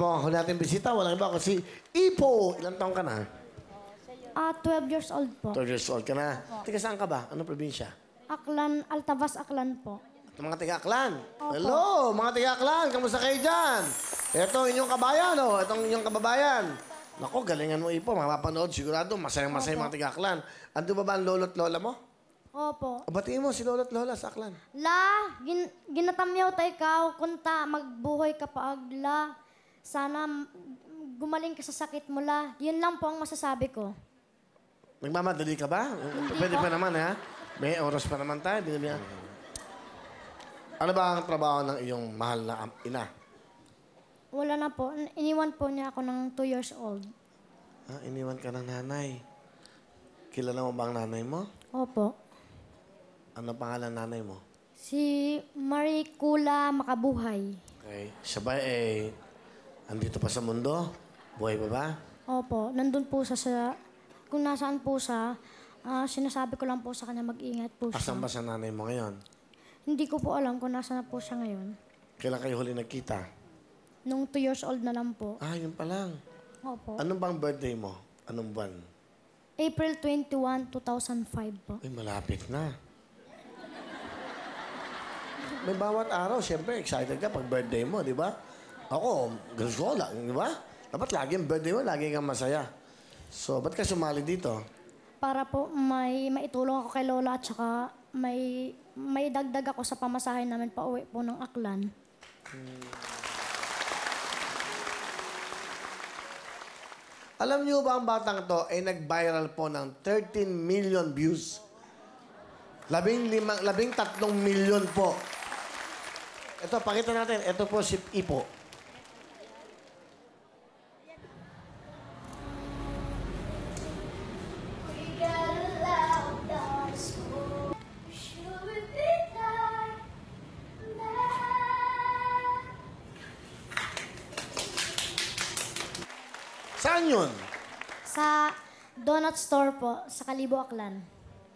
po, huli natin bisita. Walang iba kasi Ipo. Ilang taong ka na? 12 years old po. 12 years old ka na. Tiga saan ka ba? Anong probinsya? Aklan, Altavas, Aklan po. Ito mga tiga-Aklan. Opo. Hello, mga tiga-Aklan. Kamusta kayo dyan? Ito inyong kabayan, oh. Itong inyong kababayan. Naku, galingan mo, Ipo. Mapapanood, sigurado. Masayang-masayang mga tiga-Aklan. Ando ba ba ang lolo't lola mo? Opo. Batiin mo si lolo't lola sa Aklan. Ginatamyaw tayo ikaw, kunta, magbuhay ka pa agla. Sana gumaling ka sa sakit mo la. Yun lang po ang masasabi ko. Nagmamadali ka ba? Pwede pa naman, ha? May oras pa naman tayo. Binibigyan. Ano ba ang trabaho ng iyong mahal na ina? Wala na po. Iniwan po niya ako ng 2 years old. Ah, iniwan ka ng nanay. Kilala mo ba ang nanay mo? Opo. Ano pangalan ng nanay mo? Si Maricula Makabuhay. Okay. Siya ba andito pa sa mundo? Buhay pa ba? Opo. Nandun po sa kung nasaan po siya, sinasabi ko lang po sa kanya mag-ingat po siya. Asan ba sa nanay mo ngayon? Hindi ko po alam kung nasaan na po siya ngayon. Kailan kayo huli nagkita? Nung 2 years old na lang po. Ah, yun pa lang. Opo. Anong bang birthday mo? Anong buwan? April 21, 2005 po. Ay, malapit na. May bawat araw, siyempre, excited ka pag birthday mo, di ba? Ako, gusto ko lang, di ba? Dapat lagi ang birthday mo, lagi kang masaya. So, ba't ka sumali dito? Para po may maitulong ako kay Lola at saka may dagdag ako sa pamasahe namin pa uwi po ng Aklan. Alam niyo ba ang batang to ay nag-viral po ng 13 million views? 13 million po. Ito, pakita natin. Ito po si Ipo. Saan yun? Sa donut store po, sa Kalibo, Aklan.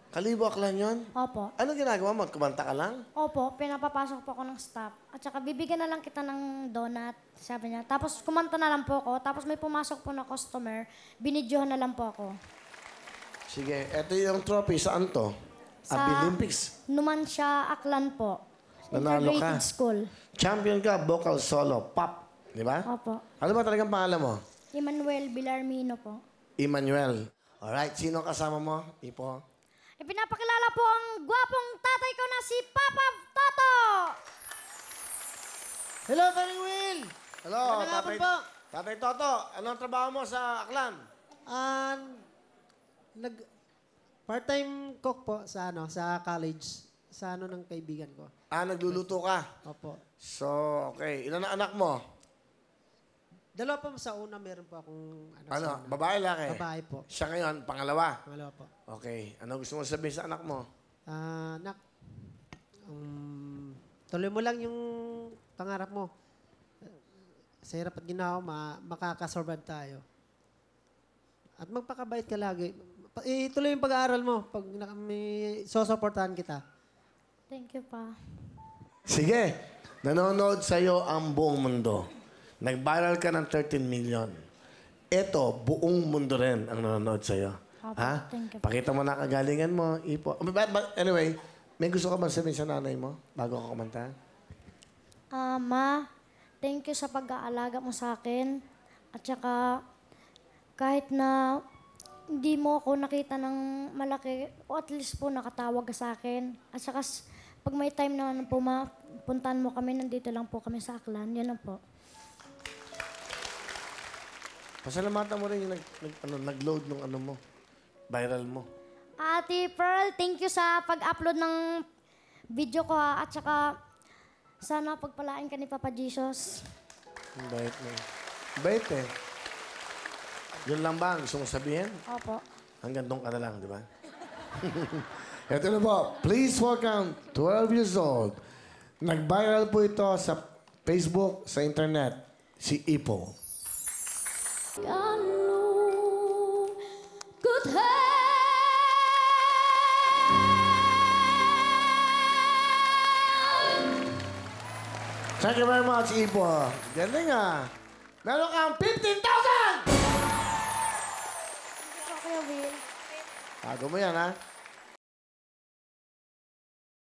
Kalibo Aklan yun? Opo. Ano ginagawa mo? Kumanta ka lang? Opo, pinapapasok po ako ng staff. At saka bibigyan na lang kita ng donut, sabi niya. Tapos kumanta na lang po ako. Tapos may pumasok po na customer, binidyohan na lang po ako. Sige, ito yung trophy. Saan to? Sa Olympics. Numancia, Aklan po. Nanalo ka? Integrated school. Champion ka, vocal solo, pop. Di ba? Opo. Ano ba talagang pangalan mo? Emmanuel Villarmino po. Emmanuel. Alright, sino kasama mo? Ipo. Ipinapakilala po ang gwapong tatay ko na si Papa Toto! Hello, Paring Will! Hello, Magandang hapon Tatay, po. Tatay Toto. Anong trabaho mo sa Aklan? Part-time cook po sa sa college, sa ng kaibigan ko. Ah, nagluluto ka. Opo. So, okay. Ilan na anak mo? Dalawa pa sa una, meron pa akong Ano, sa una. babae, laki? Babae po. Siya ngayon, pangalawa. Pangalawa po. Okay. Ano gusto mo sabihin sa anak mo? Nak, tuloy mo lang yung pangarap mo. Sa hirap at ginawa, makakasurvive tayo. At magpakabait ka lagi. Ituloy yung pag-aaral mo pag may sosuportahan kita. Thank you pa. Sige. Nanonood sa'yo ang buong mundo. Nag-viral ka ng 13 million. Ito, buong mundo rin ang nanonood sa'yo. Opo, Ha? thank you. Pakita mo na kagalingan mo, Ipo. Anyway, may gusto ka bang sabihin sa nanay mo bago ako kumanta? Ma, thank you sa pag-aalaga mo sa akin. At saka, kahit na hindi mo ako nakita ng malaki, o at least po nakatawag ka sa akin. At saka, pag may time na puntahan mo kami, nandito lang po kami sa Aklan. Yan na po. Pasalamatan mo rin yung nag-load ng ano mo, viral mo. Ate Pearl, thank you sa pag-upload ng video ko ha. At saka, sana pagpalain ka ni Papa Jesus. Ang bait mo. Bait eh. Yun lang ba ang gusto mong sabihin? Opo. Hanggang doon ka na lang, di ba? Ito na po. Please welcome, 12 years old. Nag-viral po ito sa Facebook, sa internet, si Ipo. Thank you very much, Ipo. Galing ah. Meron kang 15,000! Kuya Will. Tago mo yan, ha?